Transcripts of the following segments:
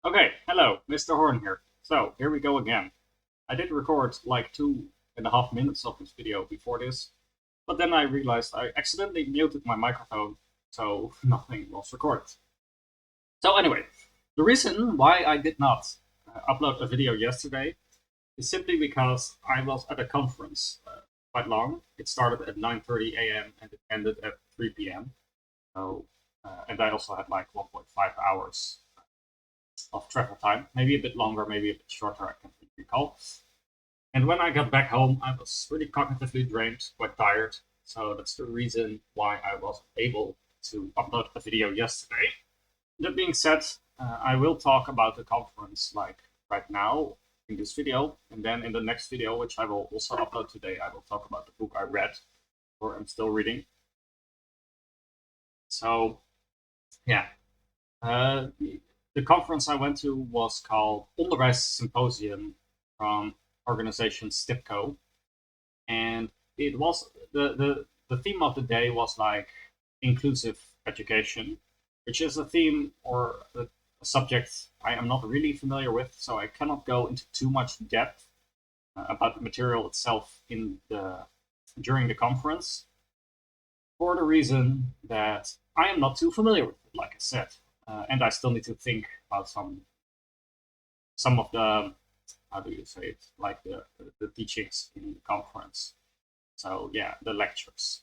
Okay, hello, Mr. Horn here. So, here we go again. I did record like 2.5 minutes of this video before this, but then I realized I accidentally muted my microphone, so nothing was recorded. So anyway, the reason why I did not upload a video yesterday is simply because I was at a conference quite long. It started at 9:30 a.m. and it ended at 3 p.m. So, and I also had like 1.5 hours of travel time, maybe a bit longer, maybe a bit shorter, I can't really recall. And when I got back home, I was really cognitively drained, quite tired. So that's the reason why I wasn't able to upload a video yesterday. That being said, I will talk about the conference like right now in this video, and then in the next video, which I will also upload today, I will talk about the book I read or I'm still reading. So yeah, the conference I went to was called Onderwijs Symposium from organization StibCO, and it was the theme of the day was like inclusive education, which is a theme or a subject I am not really familiar with, so I cannot go into too much depth about the material itself in the during the conference, for the reason that I am not too familiar with it, like I said, and I still need to think about some of the, how do you say it, like the teachings in the conference. So yeah, the lectures.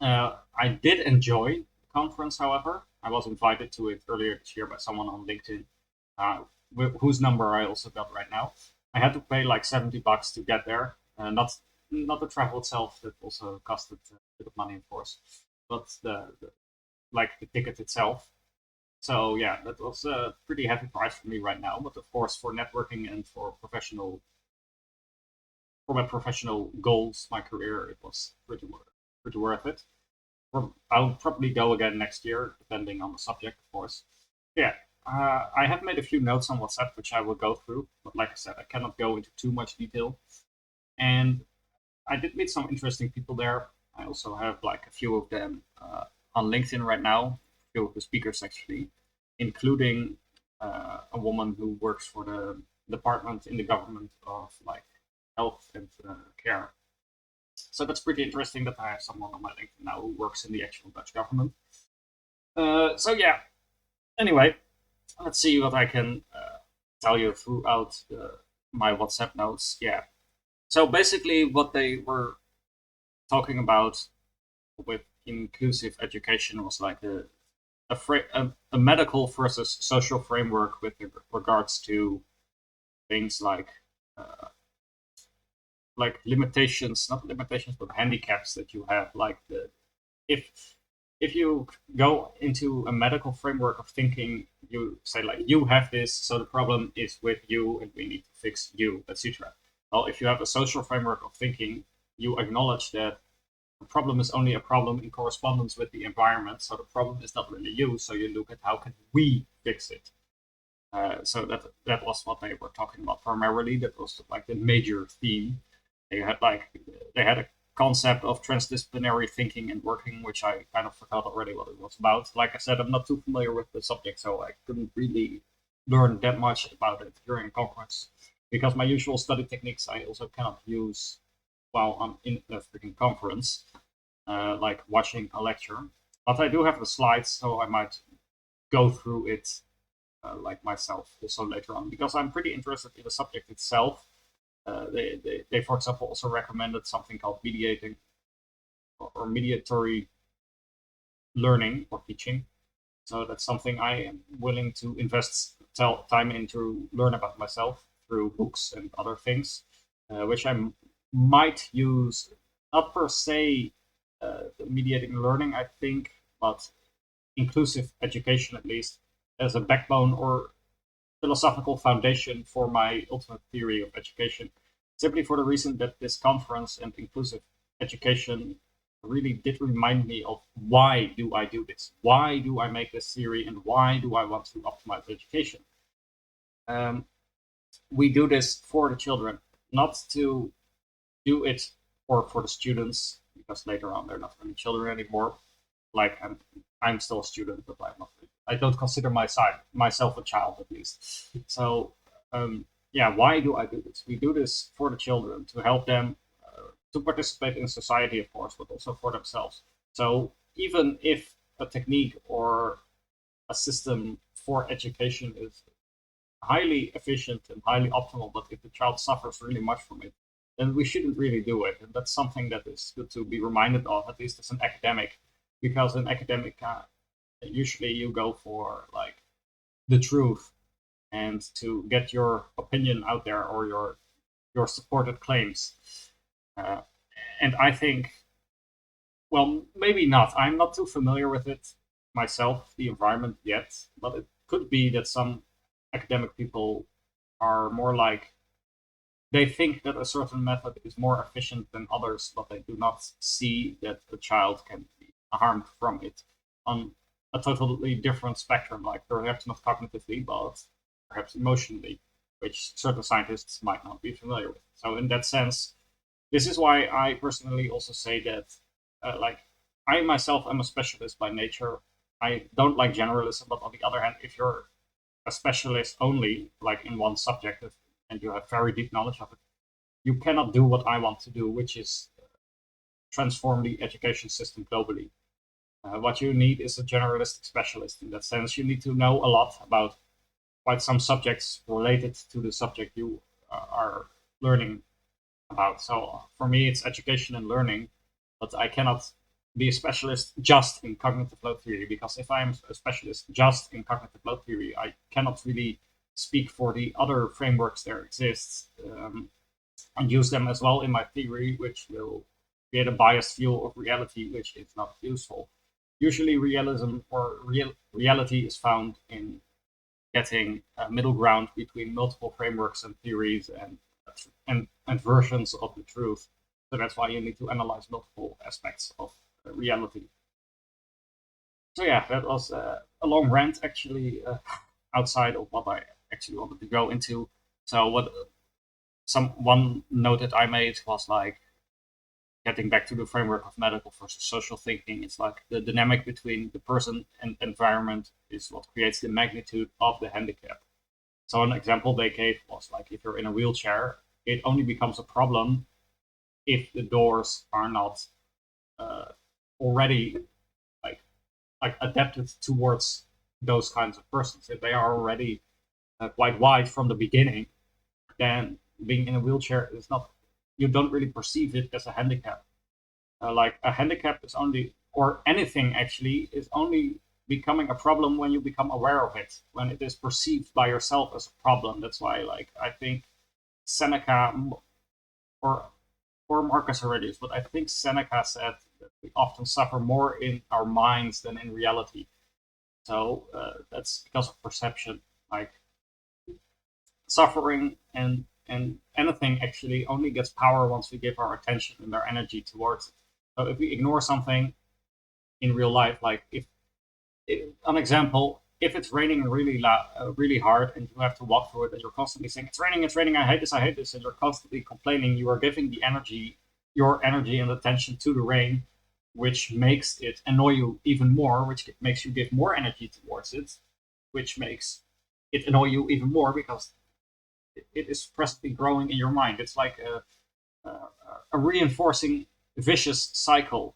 I did enjoy the conference, however. I was invited to it earlier this year by someone on LinkedIn, uh, whose number I also got right now. I had to pay like $70 to get there. Not the travel itself, that also costed a bit of money, of course, but the like the ticket itself. So yeah, that was a pretty heavy price for me right now. But of course, for networking and for my professional goals, my career, it was pretty worth it. I'll probably go again next year, depending on the subject, of course. Yeah, I have made a few notes on WhatsApp, which I will go through. But like I said, I cannot go into too much detail. And I did meet some interesting people there. I also have like a few of them on LinkedIn right now, a few of the speakers actually, including a woman who works for the department in the government of like health and care. So that's pretty interesting that I have someone on my LinkedIn now who works in the actual Dutch government. So yeah. Anyway, let's see what I can tell you throughout my WhatsApp notes. Yeah. So basically, what they were talking about with inclusive education was like a medical versus social framework with regards to things uh, like limitations, not limitations, but handicaps that you have. Like if if you go into a medical framework of thinking, you say like you have this, so the problem is with you, and we need to fix you, etc. Well, if you have a social framework of thinking, you acknowledge that the problem is only a problem in correspondence with the environment. So the problem is not really you. So you look at how can we fix it. So that was what they were talking about primarily. That was like the major theme. They had a concept of transdisciplinary thinking and working, which I kind of forgot already what it was about. Like I said, I'm not too familiar with the subject, so I couldn't really learn that much about it during a conference because my usual study techniques I also cannot use while I'm in a freaking conference, like watching a lecture. But I do have the slides, so I might go through it like myself also later on because I'm pretty interested in the subject itself. They, for example, also recommended something called mediating or mediatory learning or teaching. So that's something I am willing to invest time in to learn about myself through books and other things, which I might use not per se mediating learning, I think, but inclusive education at least as a backbone or philosophical foundation for my ultimate theory of education, simply for the reason that this conference and inclusive education really did remind me of why do I do this? Why do I make this theory and why do I want to optimize education? Um, we do this for the children, not to do it for the students, because later on they're not really children anymore. Like I'm still a student, but I don't consider myself a child, at least. So yeah, why do I do this? We do this for the children, to help them to participate in society, of course, but also for themselves. So even if a technique or a system for education is highly efficient and highly optimal, but if the child suffers really much from it, then we shouldn't really do it. And that's something that is good to be reminded of, at least as an academic, because in academic, usually you go for like the truth and to get your opinion out there, or your supported claims. Uh, and I think, well, maybe not. I'm not too familiar with it myself, the environment yet, but it could be that some academic people are more like, they think that a certain method is more efficient than others, but they do not see that a child can be harmed from it on a totally different spectrum, like perhaps not cognitively, but perhaps emotionally, which certain scientists might not be familiar with. So, in that sense, this is why I personally also say that, like, I myself am a specialist by nature. I don't like generalism, but on the other hand, if you're a specialist only, like in one subject, and you have very deep knowledge of it, you cannot do what I want to do, which is transform the education system globally. What you need is a generalistic specialist. In that sense, you need to know a lot about quite some subjects related to the subject you are learning about. So for me, it's education and learning, but I cannot be a specialist just in cognitive load theory, because if I'm a specialist just in cognitive load theory, I cannot really speak for the other frameworks there exist, and use them as well in my theory, which will create a biased view of reality, which is not useful. Usually, realism or reality is found in getting a middle ground between multiple frameworks and theories and versions of the truth. So that's why you need to analyze multiple aspects of reality. So yeah, that was a long rant, actually, outside of what I actually wanted to go into. So one note that I made was like, getting back to the framework of medical versus social thinking. It's like the dynamic between the person and environment is what creates the magnitude of the handicap. So an example they gave was like, if you're in a wheelchair, it only becomes a problem if the doors are not uh, already like adapted towards those kinds of persons. If they are already quite wide from the beginning, then being in a wheelchair is not, you don't really perceive it as a handicap. Like a handicap is only, or anything actually, is only becoming a problem when you become aware of it, when it is perceived by yourself as a problem. That's why, like, I think Seneca, or Marcus Aurelius, but I think Seneca said that we often suffer more in our minds than in reality. So that's because of perception. Like, suffering and anything actually only gets power once we give our attention and our energy towards it. So if we ignore something in real life, like if an example, if it's raining really hard, and you have to walk through it, and you're constantly saying, it's raining, I hate this, and you're constantly complaining, you are giving your energy and attention to the rain, which makes it annoy you even more, which makes you give more energy towards it, which makes it annoy you even more, because it is presently growing in your mind. It's like a reinforcing vicious cycle.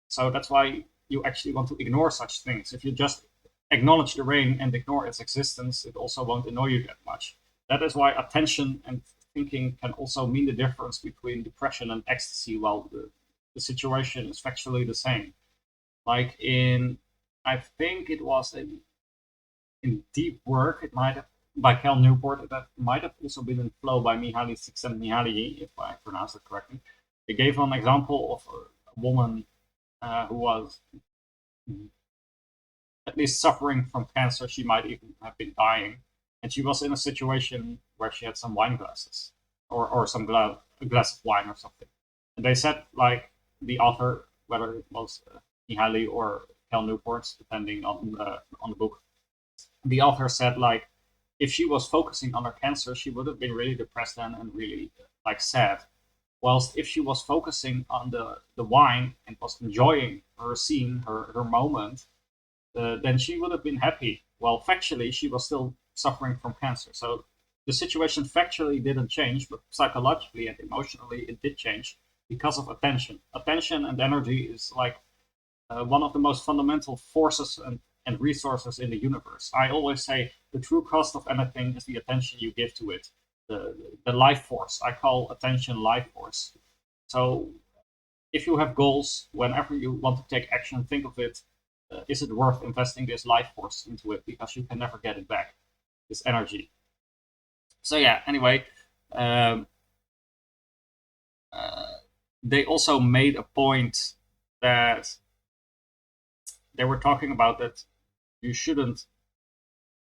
So that's why you actually want to ignore such things. If you just acknowledge the rain and ignore its existence, it also won't annoy you that much. That is why attention and thinking can also mean the difference between depression and ecstasy, while the situation is factually the same. Like I think it was in Deep Work, it might have, by Cal Newport, that might have also been in Flow by Mihaly Csikszentmihalyi, if I pronounce it correctly. They gave an example of a woman who was at least suffering from cancer. She might even have been dying, and she was in a situation where she had some wine glasses, or a glass of wine or something. And they said, like, the author, whether it was Mihaly or Cal Newport, depending on the book, the author said, like, if she was focusing on her cancer, she would have been really depressed then and really like sad. Whilst if she was focusing on the wine and was enjoying her scene, her moment, then she would have been happy. Well, factually, she was still suffering from cancer. So the situation factually didn't change, but psychologically and emotionally it did change because of attention. Attention and energy is like one of the most fundamental forces and resources in the universe. I always say the true cost of anything is the attention you give to it, the life force. I call attention life force. So if you have goals, whenever you want to take action, think of it. Is it worth investing this life force into it? Because you can never get it back, this energy. So yeah, anyway, um, they also made a point that they were talking about that you shouldn't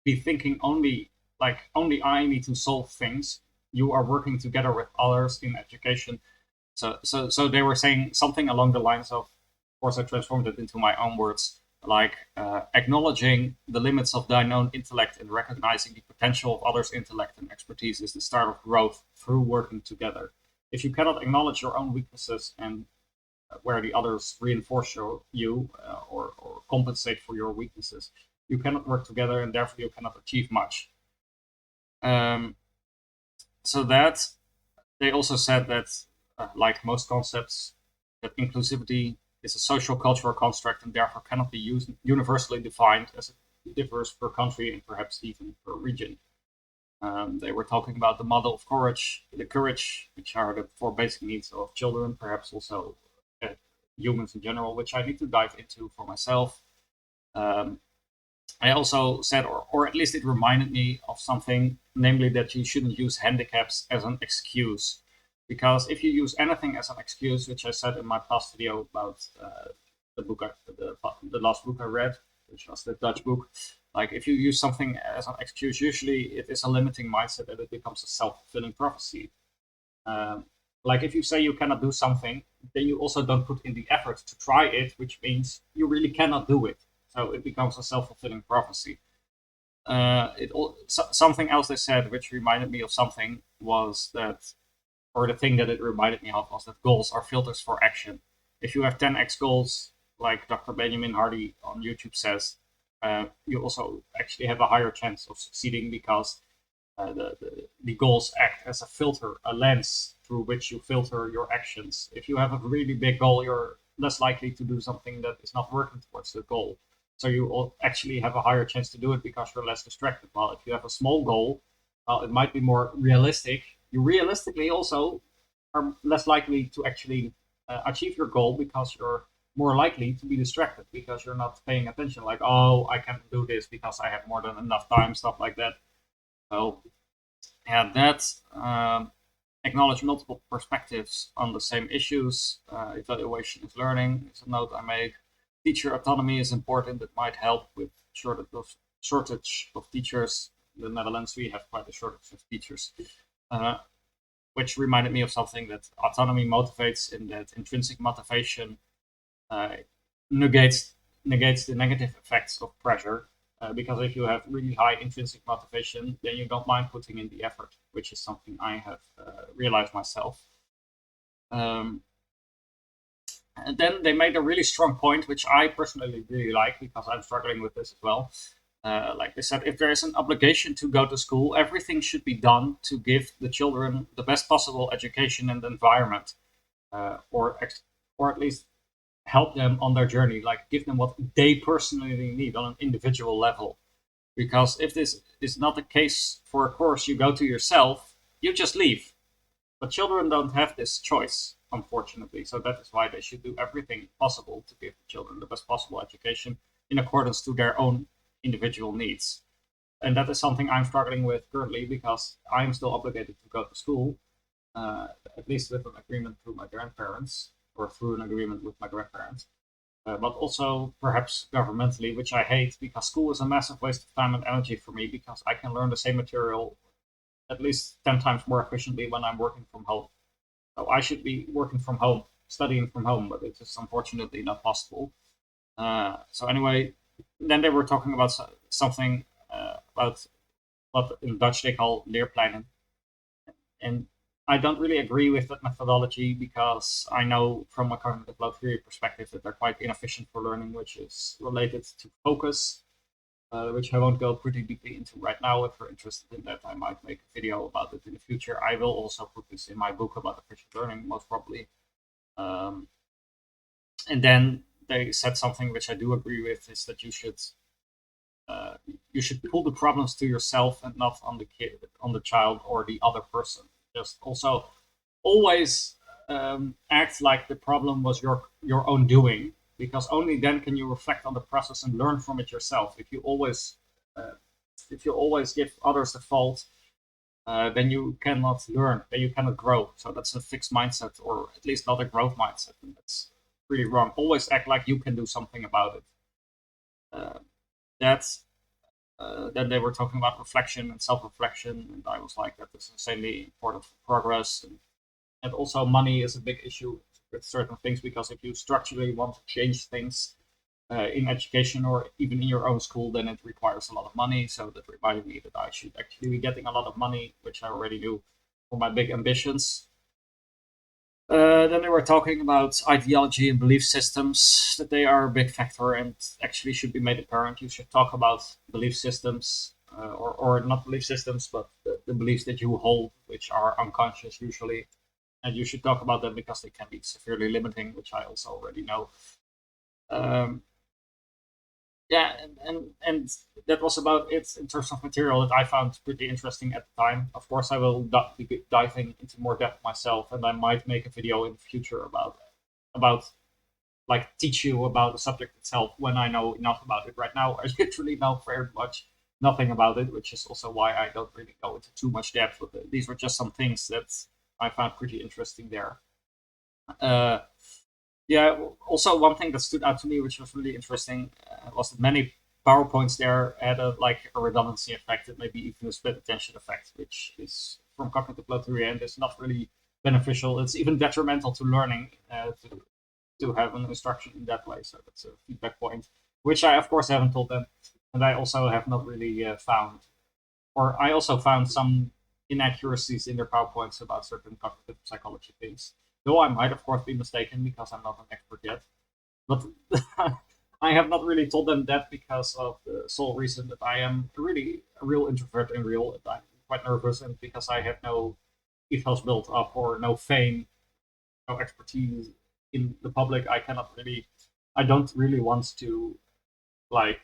be thinking only I need to solve things. You are working together with others in education. So they were saying something along the lines of course I transformed it into my own words, like acknowledging the limits of thine own intellect and recognizing the potential of others' intellect and expertise is the start of growth through working together. If you cannot acknowledge your own weaknesses and where the others reinforce or compensate for your weaknesses, you cannot work together and therefore you cannot achieve much. Um, so that they also said that, like most concepts, that inclusivity is a social cultural construct and therefore cannot be universally defined as it differs per country and perhaps even per region. They were talking about the model of courage, which are the four basic needs of children, perhaps also humans in general, which I need to dive into for myself. Um, I also said, or at least it reminded me of something, namely that you shouldn't use handicaps as an excuse. Because if you use anything as an excuse, which I said in my past video about the last book I read, which was the Dutch book, like if you use something as an excuse, usually it is a limiting mindset and it becomes a self-fulfilling prophecy. Um, like if you say you cannot do something, then you also don't put in the effort to try it, which means you really cannot do it. So it becomes a self-fulfilling prophecy. Something else they said, which reminded me of something, was that, or the thing that it reminded me of, was that goals are filters for action. If you have 10x goals, like Dr. Benjamin Hardy on YouTube says, you also actually have a higher chance of succeeding because the goals act as a filter, a lens through which you filter your actions. If you have a really big goal, you're less likely to do something that is not working towards the goal. So you will actually have a higher chance to do it because you're less distracted. While if you have a small goal, well, it might be more realistic. You realistically also are less likely to actually achieve your goal because you're more likely to be distracted because you're not paying attention. Like, oh, I can't do this because I have more than enough time, stuff like that. So, yeah, that acknowledge multiple perspectives on the same issues. Evaluation is learning is a note I made. Teacher autonomy is important. It might help with shortage of teachers. In the Netherlands, we have quite a shortage of teachers, which reminded me of something that autonomy motivates in that intrinsic motivation uh, negates the negative effects of pressure. Because if you have really high intrinsic motivation, then you don't mind putting in the effort, which is something I have realized myself. Um, and then they made a really strong point, which I personally really like because I'm struggling with this as well. Like they said, if there is an obligation to go to school, everything should be done to give the children the best possible education and environment, or at least help them on their journey, like give them what they personally need on an individual level. Because if this is not the case for a course you go to yourself, you just leave. But children don't have this choice, unfortunately. So that is why they should do everything possible to give the children the best possible education in accordance to their own individual needs. And that is something I'm struggling with currently because I'm still obligated to go to school, at least with an agreement through my grandparents or through an agreement with my grandparents. But also perhaps governmentally, which I hate because school is a massive waste of time and energy for me because I can learn the same material at least 10 times more efficiently when I'm working from home. So I should be working from home, studying from home, but it is unfortunately not possible. So anyway, then they were talking about something about what in Dutch they call leerpleinen. And I don't really agree with that methodology because I know from a cognitive load theory perspective that they're quite inefficient for learning, which is related to focus, which I won't go pretty deeply into right now. If you're interested in that, I might make a video about it in the future. I will also put this in my book about efficient learning, most probably. And then they said something which I do agree with, is that you should pull the problems to yourself and not on the kid, on the child or the other person. Just also always act like the problem was your own doing, because only then can you reflect on the process and learn from it yourself. Uh, if you always give others the fault, then you cannot learn, then you cannot grow. So that's a fixed mindset, or at least not a growth mindset, and that's really wrong. Always act like you can do something about it. Uh, that's Then they were talking about reflection and self-reflection, and I was like, that is insanely important for progress. And also, money is a big issue with certain things, because if you structurally want to change things in education or even in your own school, then it requires a lot of money. So that reminded me that I should actually be getting a lot of money, which I already knew, for my big ambitions. Then they were talking about ideology and belief systems, that they are a big factor and actually should be made apparent. You should talk about belief systems, or not belief systems, but the beliefs that you hold, which are unconscious usually. And you should talk about them because they can be severely limiting, which I also already know. Um, yeah, and that was about it in terms of material that I found pretty interesting at the time. Of course, I will be diving into more depth myself, and I might make a video in the future about like teach you about the subject itself when I know enough about it. Right now, I literally know very much nothing about it, which is also why I don't really go into too much depth with it. These were just some things that I found pretty interesting there. Uh, yeah, also one thing that stood out to me, which was really interesting, was that many PowerPoints there had a redundancy effect, and maybe even a split attention effect, which is from cognitive load theory and is not really beneficial. It's even detrimental to learning to have an instruction in that way. So that's a feedback point, which I of course haven't told them, and I also have not really found, or I also found some inaccuracies in their PowerPoints about certain cognitive psychology things. Though I might, of course, be mistaken because I'm not an expert yet. But I have not really told them that because of the sole reason that I am really a real introvert in real, and I'm quite nervous, and because I have no ethos built up or no fame, no expertise in the public, I don't really want to like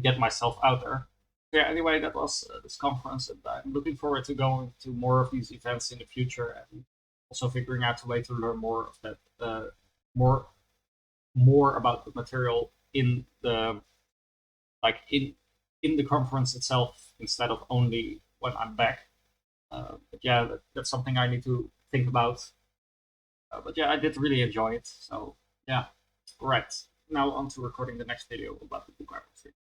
get myself out there. Yeah, anyway, that was this conference, and I'm looking forward to going to more of these events in the future, and also figuring out a way to learn more of that, more more about the material in the like in the conference itself, instead of only when I'm back. But yeah, that's something I need to think about. But yeah, I did really enjoy it. So yeah, right. Now on to recording the next video about the book I was reading.